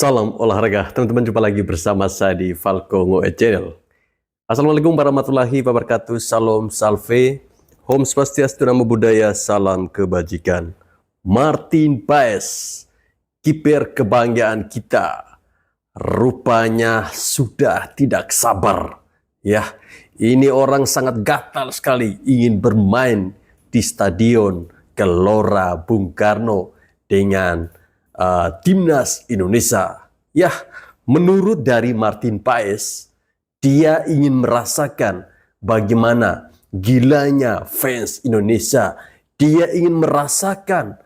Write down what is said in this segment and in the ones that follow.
Salam olahraga, teman-teman, jumpa lagi bersama saya di Falco Ngoe Channel. Assalamualaikum warahmatullahi wabarakatuh, salam salve, Om Swastiastu, Namo Buddhaya, salam kebajikan. Martin Paes, kiper kebanggaan kita, rupanya sudah tidak sabar. Ya, ini orang sangat gatal sekali ingin bermain di Stadion Gelora Bung Karno dengan timnas Indonesia. Ya, menurut dari Martin Paes, dia ingin merasakan bagaimana gilanya fans Indonesia. Dia ingin merasakan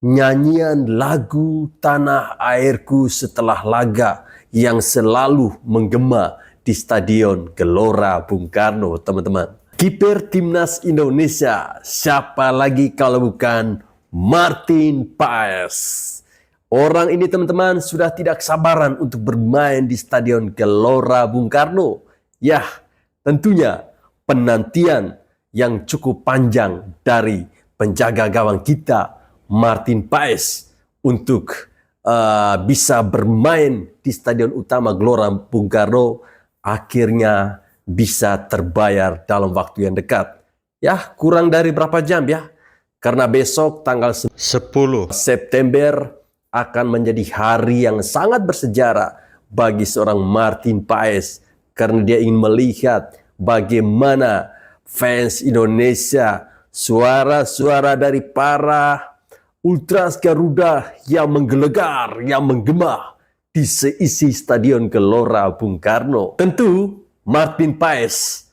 nyanyian lagu Tanah Airku setelah laga yang selalu menggema di Stadion Gelora Bung Karno, teman-teman. Kiper timnas Indonesia, siapa lagi kalau bukan Martin Paes. Orang ini, teman-teman, sudah tidak sabaran untuk bermain di Stadion Gelora Bung Karno. Ya, tentunya penantian yang cukup panjang dari penjaga gawang kita, Martin Paes, untuk bisa bermain di Stadion Utama Gelora Bung Karno akhirnya bisa terbayar dalam waktu yang dekat. Ya, kurang dari berapa jam ya. Karena besok tanggal 10 September akan menjadi hari yang sangat bersejarah bagi seorang Martin Paes. Karena dia ingin melihat bagaimana fans Indonesia, suara-suara dari para Ultras Garuda yang menggelegar, yang menggema di seisi Stadion Gelora Bung Karno. Tentu Martin Paes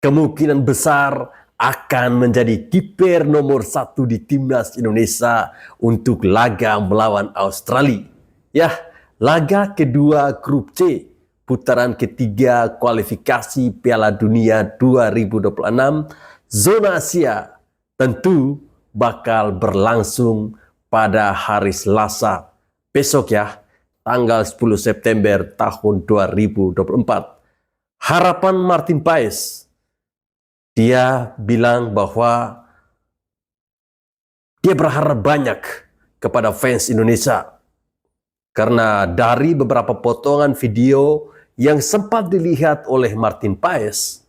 kemungkinan besar akan menjadi kiper nomor 1 di timnas Indonesia untuk laga melawan Australia. Ya, laga kedua grup C, putaran ketiga kualifikasi Piala Dunia 2026 zona Asia tentu bakal berlangsung pada hari Selasa besok ya, tanggal 10 September tahun 2024. Harapan Martin Paes, dia bilang bahwa dia berharap banyak kepada fans Indonesia. Karena dari beberapa potongan video yang sempat dilihat oleh Martin Paes,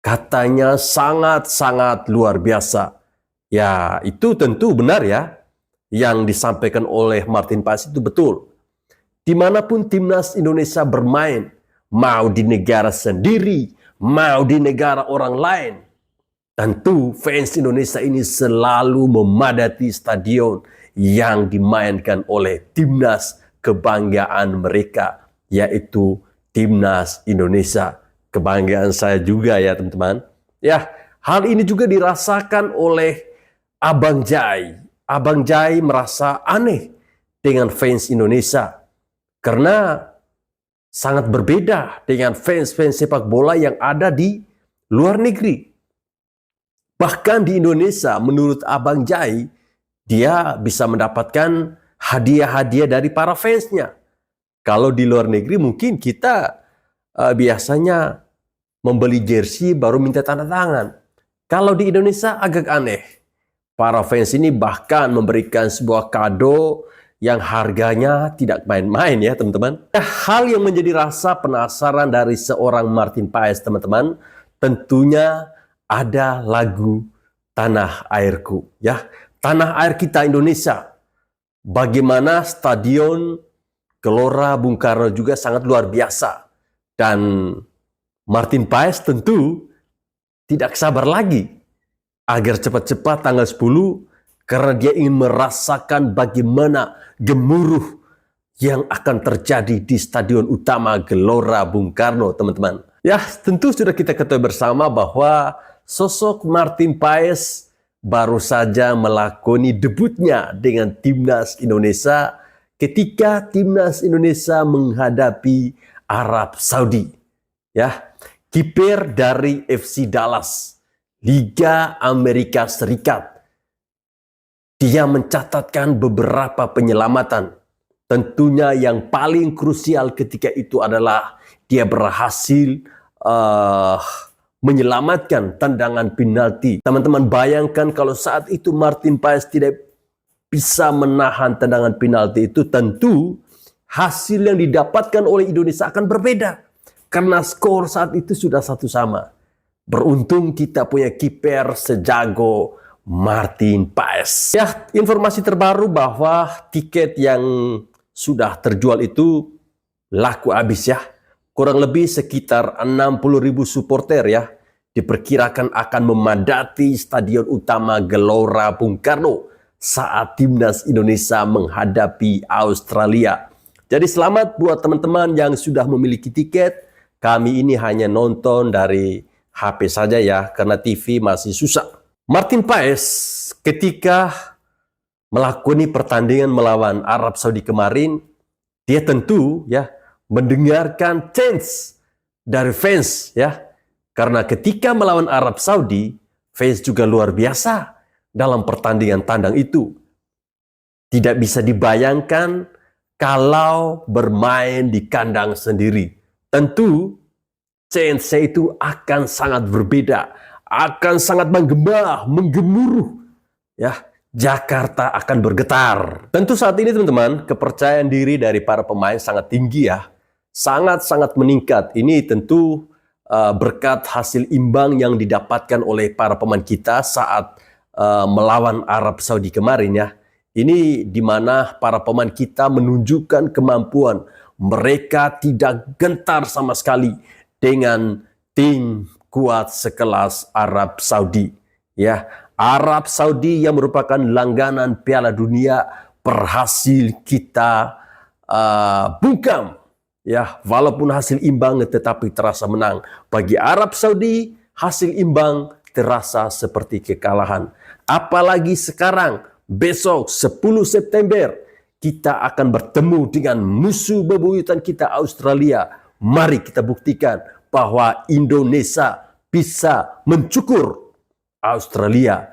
katanya sangat-sangat luar biasa. Ya, itu tentu benar ya. Yang disampaikan oleh Martin Paes itu betul. Dimanapun timnas Indonesia bermain, mau di negara sendiri, mau di negara orang lain, tentu fans Indonesia ini selalu memadati stadion yang dimainkan oleh timnas kebanggaan mereka, yaitu timnas Indonesia. Kebanggaan saya juga ya, teman-teman. Ya, hal ini juga dirasakan oleh Abang Jai. Abang Jai merasa aneh dengan fans Indonesia karena sangat berbeda dengan fans-fans sepak bola yang ada di luar negeri. Bahkan di Indonesia, menurut Abang Jai, dia bisa mendapatkan hadiah-hadiah dari para fansnya. Kalau di luar negeri mungkin kita biasanya membeli jersey baru minta tanda tangan. Kalau di Indonesia agak aneh. Para fans ini bahkan memberikan sebuah kado yang harganya tidak main-main ya, teman-teman. Hal yang menjadi rasa penasaran dari seorang Martin Paes, teman-teman, tentunya ada lagu Tanah Airku ya. Tanah air kita Indonesia. Bagaimana Stadion Gelora Bung Karno juga sangat luar biasa. Dan Martin Paes tentu tidak sabar lagi agar cepat-cepat tanggal 10, karena dia ingin merasakan bagaimana gemuruh yang akan terjadi di Stadion Utama Gelora Bung Karno, teman-teman. Ya, tentu sudah kita ketahui bersama bahwa sosok Martin Paes baru saja melakoni debutnya dengan timnas Indonesia ketika timnas Indonesia menghadapi Arab Saudi. Ya, kiper dari FC Dallas, Liga Amerika Serikat. Dia mencatatkan beberapa penyelamatan. Tentunya yang paling krusial ketika itu adalah dia berhasil menyelamatkan tendangan penalti. Teman-teman bayangkan kalau saat itu Martin Paes tidak bisa menahan tendangan penalti itu, tentu hasil yang didapatkan oleh Indonesia akan berbeda. Karena skor saat itu sudah 1-1. Beruntung kita punya kiper sejago Martin Paes. Ya, informasi terbaru bahwa tiket yang sudah terjual itu laku habis ya. Kurang lebih sekitar 60.000 supporter ya. Diperkirakan akan memadati Stadion Utama Gelora Bung Karno saat timnas Indonesia menghadapi Australia. Jadi selamat buat teman-teman yang sudah memiliki tiket. Kami ini hanya nonton dari HP saja ya, karena TV masih susah. Martin Paes ketika melakoni pertandingan melawan Arab Saudi kemarin, dia tentu ya mendengarkan chants dari fans ya. Karena ketika melawan Arab Saudi, fans juga luar biasa dalam pertandingan tandang itu. Tidak bisa dibayangkan kalau bermain di kandang sendiri. Tentu chance itu akan sangat berbeda, akan sangat menggema, menggemuruh. Ya, Jakarta akan bergetar. Tentu saat ini teman-teman, kepercayaan diri dari para pemain sangat tinggi ya. Sangat-sangat meningkat. Ini tentu berkat hasil imbang yang didapatkan oleh para pemain kita saat melawan Arab Saudi kemarin ya. Ini di mana para pemain kita menunjukkan kemampuan. Mereka tidak gentar sama sekali dengan tim kuat sekelas Arab Saudi. Ya, Arab Saudi yang merupakan langganan Piala Dunia berhasil kita bungkam. Ya, walaupun hasil imbang tetapi terasa menang. Bagi Arab Saudi, hasil imbang terasa seperti kekalahan. Apalagi sekarang, besok 10 September, kita akan bertemu dengan musuh bebuyutan kita Australia. Mari kita buktikan bahwa Indonesia bisa mencukur Australia.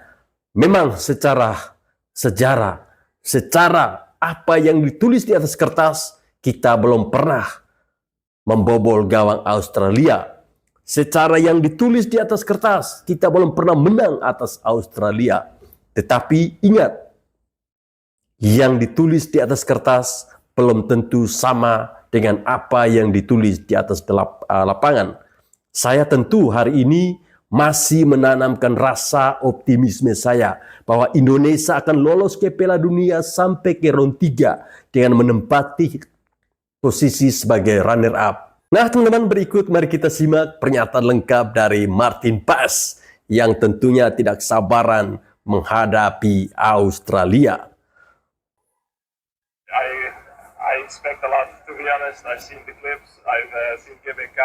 Memang secara sejarah, secara apa yang ditulis di atas kertas, kita belum pernah membobol gawang Australia. Secara yang ditulis di atas kertas, kita belum pernah menang atas Australia. Tetapi ingat, yang ditulis di atas kertas belum tentu sama dengan apa yang ditulis di atas lapangan. Saya tentu hari ini masih menanamkan rasa optimisme saya bahwa Indonesia akan lolos ke Piala Dunia sampai ke round 3 dengan menempati posisi sebagai runner up. Nah teman-teman, berikut mari kita simak pernyataan lengkap dari Martin Paes yang tentunya tidak sabaran menghadapi Australia. I expect a lot, to be honest. I've seen the clips, I've seen GBK.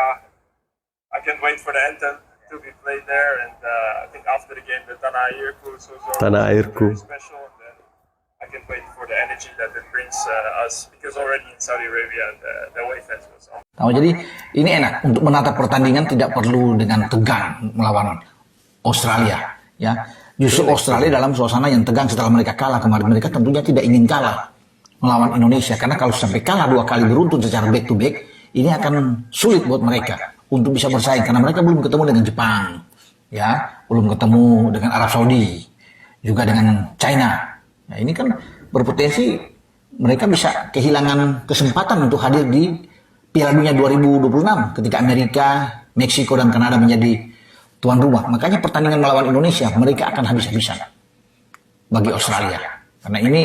I can't wait for the anthem to be played there, and I think after the game, the Tanah Airku is also very special. And then I can't wait for the energy that it brings us, because already in Saudi Arabia, the away fans was on. Nah, jadi ini enak untuk menatap pertandingan, tidak perlu dengan tegang melawan Australia. Ya, justru Australia dalam suasana yang tegang setelah mereka kalah kemarin. Mereka tentunya tidak ingin kalah melawan Indonesia, karena kalau sampai kalah 2 kali beruntun secara back to back, ini akan sulit buat mereka untuk bisa bersaing, karena mereka belum ketemu dengan Jepang, ya, belum ketemu dengan Arab Saudi, juga dengan China. Nah, ini kan berpotensi mereka bisa kehilangan kesempatan untuk hadir di Piala Dunia 2026 ketika Amerika, Meksiko, dan Kanada menjadi tuan rumah. Makanya pertandingan melawan Indonesia mereka akan habis-habisan bagi Australia, karena ini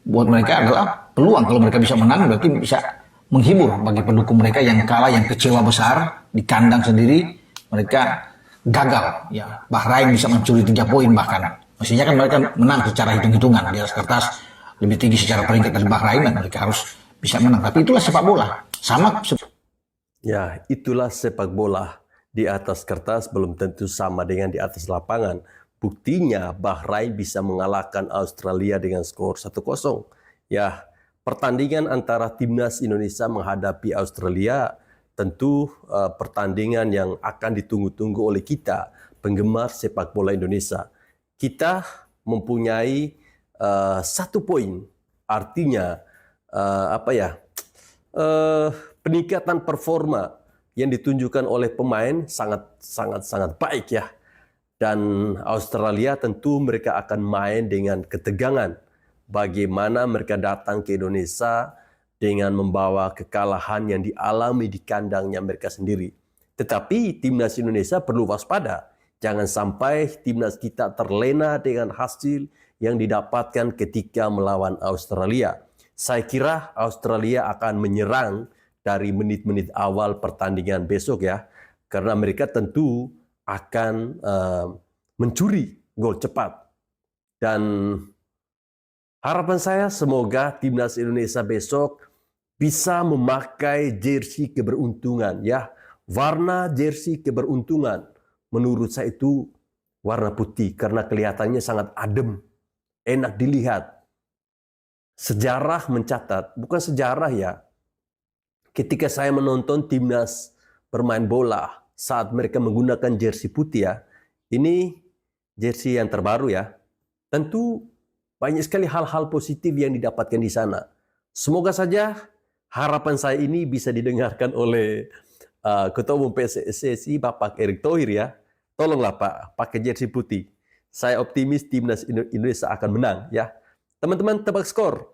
buat mereka adalah peluang. Kalau mereka bisa menang, berarti bisa menghibur bagi pendukung mereka yang kalah, yang kecewa besar di kandang sendiri. Mereka gagal, ya. Bahrain bisa mencuri 3 poin bahkan. Mestinya kan mereka menang secara hitung-hitungan di atas kertas, lebih tinggi secara peringkat dari Bahrain, dan mereka harus bisa menang. Tapi itulah sepak bola. Ya, itulah sepak bola. Di atas kertas belum tentu sama dengan di atas lapangan. Buktinya Bahrain bisa mengalahkan Australia dengan skor 1-0. Ya, pertandingan antara timnas Indonesia menghadapi Australia tentu pertandingan yang akan ditunggu-tunggu oleh kita, penggemar sepak bola Indonesia. Kita mempunyai 1 poin, artinya peningkatan performa yang ditunjukkan oleh pemain sangat baik ya. Dan Australia tentu mereka akan main dengan ketegangan, bagaimana mereka datang ke Indonesia dengan membawa kekalahan yang dialami di kandangnya mereka sendiri. Tetapi timnas Indonesia perlu waspada. Jangan sampai timnas kita terlena dengan hasil yang didapatkan ketika melawan Australia. Saya kira Australia akan menyerang dari menit-menit awal pertandingan besok ya. Karena mereka tentu akan mencuri gol cepat. Dan harapan saya semoga timnas Indonesia besok bisa memakai jersey keberuntungan ya. Warna jersey keberuntungan menurut saya itu warna putih karena kelihatannya sangat adem, enak dilihat. Sejarah mencatat, bukan sejarah ya. Ketika saya menonton timnas bermain bola saat mereka menggunakan jersey putih ya. Ini jersey yang terbaru ya. Tentu banyak sekali hal-hal positif yang didapatkan di sana. Semoga saja harapan saya ini bisa didengarkan oleh Ketua Umum PSSI Bapak Erick Thohir ya. Tolonglah Pak, pakai jersey putih. Saya optimis timnas Indonesia akan menang ya. Teman-teman tebak skor.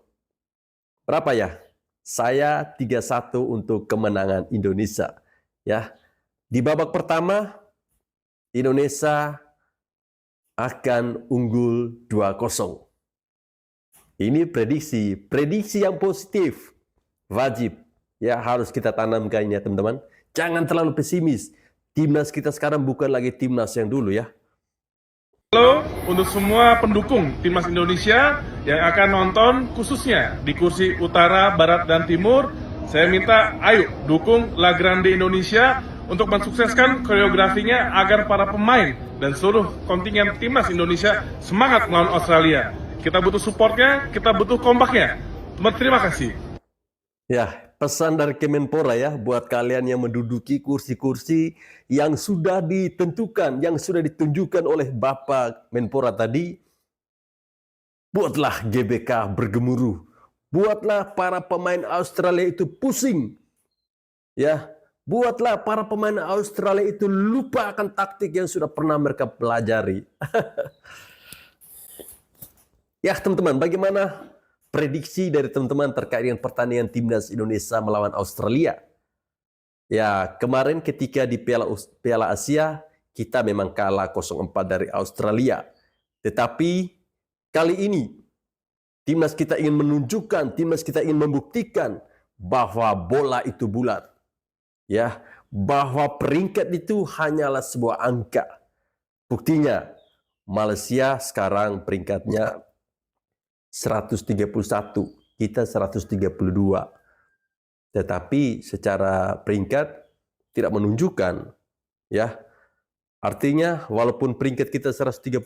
Berapa ya? Saya 3-1 untuk kemenangan Indonesia. Ya. Di babak pertama Indonesia akan unggul 2-0. Ini prediksi yang positif. Wajib ya harus kita tanamkannya teman-teman. Jangan terlalu pesimis. Timnas kita sekarang bukan lagi timnas yang dulu ya. Halo untuk semua pendukung Timnas Indonesia yang akan nonton khususnya di kursi utara, barat, dan timur. Saya minta ayo dukung La Grande Indonesia untuk mensukseskan koreografinya agar para pemain dan seluruh kontingen Timnas Indonesia semangat melawan Australia. Kita butuh supportnya, kita butuh kompaknya. Terima kasih. Ya, pesan dari Kemenpora ya buat kalian yang menduduki kursi-kursi yang sudah ditentukan, yang sudah ditunjukkan oleh Bapak Menpora tadi. Buatlah GBK bergemuruh. Buatlah para pemain Australia itu pusing. Ya, buatlah para pemain Australia itu lupa akan taktik yang sudah pernah mereka pelajari. Ya, teman-teman, bagaimana prediksi dari teman-teman terkait dengan pertandingan timnas Indonesia melawan Australia? Ya, kemarin ketika di Piala Asia, kita memang kalah 0-4 dari Australia. Tetapi kali ini, timnas kita ingin menunjukkan, timnas kita ingin membuktikan bahwa bola itu bulat. Ya, bahwa peringkat itu hanyalah sebuah angka. Buktinya, Malaysia sekarang peringkatnya 131, kita 132. Tetapi secara peringkat tidak menunjukkan ya. Artinya walaupun peringkat kita 132,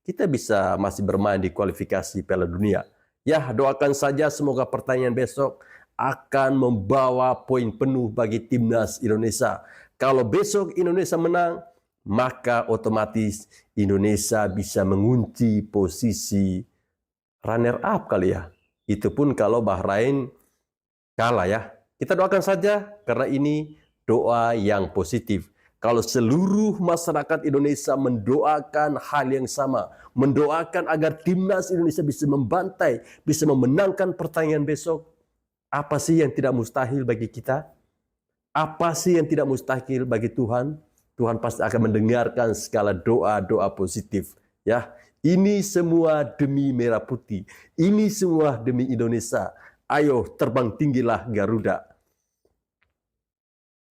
kita bisa masih bermain di kualifikasi Piala Dunia. Ya, doakan saja semoga pertandingan besok akan membawa poin penuh bagi timnas Indonesia. Kalau besok Indonesia menang, maka otomatis Indonesia bisa mengunci posisi runner up kali ya. Itu pun kalau Bahrain kalah ya. Kita doakan saja karena ini doa yang positif. Kalau seluruh masyarakat Indonesia mendoakan hal yang sama, mendoakan agar timnas Indonesia bisa membantai, bisa memenangkan pertandingan besok, apa sih yang tidak mustahil bagi kita? Apa sih yang tidak mustahil bagi Tuhan? Tuhan pasti akan mendengarkan segala doa-doa positif. Ya, ini semua demi Merah Putih. Ini semua demi Indonesia. Ayo terbang tinggilah Garuda.